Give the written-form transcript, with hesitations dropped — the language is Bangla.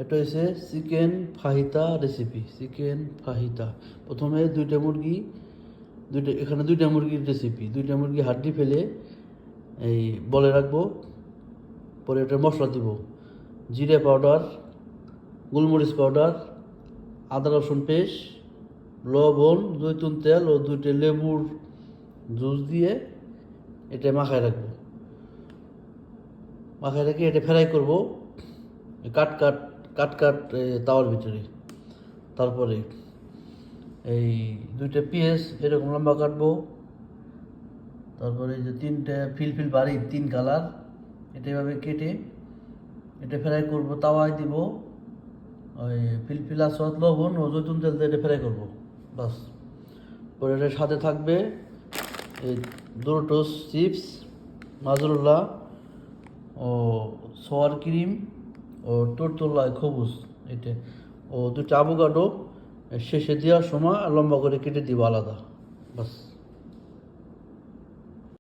এটা হচ্ছে চিকেন ফাহিতা রেসিপি। চিকেন ফাহিতা প্রথমে এখানে দুইটা মুরগির রেসিপি। দুইটা মুরগি হাড্ডি ফেলে এই বলে রাখবো। পরে এটা মশলা দিব, জিরে পাউডার, গোলমরিচ পাউডার, আদা রসুন পেস্ট, লবণ, জৈতুন তেল ও দুইটা লেবুর জুস দিয়ে এটা মাখায় রাখবো। মাখায় রেখে এটা ফ্রাই করবো কাট কাট কাট কাট তাওয়ার ভিতরে। তারপরে এই দুইটা পেঁয়াজ এরকম লম্বা কাটবো। তারপরে এই যে তিনটা ফিলফিল বাড়ি 3 কালার, এটা এভাবে কেটে এটা ফ্রাই করবো। তাওয়ায় দিব ওই ফিলফিল আসওয়াদ, লবণ ও জৈতুন তেল দিয়ে এটা ফ্রাই করবো, বাস। পরে এটার সাথে থাকবে এই ডোরোটোস চিপস, মাজরুল্লাহ ও সোয়ার ক্রিম ও তোরতোলা খবুজ, এটা ও দুটো আভোকাডো শেষে দেওয়ার সময় লম্বা করে কেটে দিব আলাদা, বাস।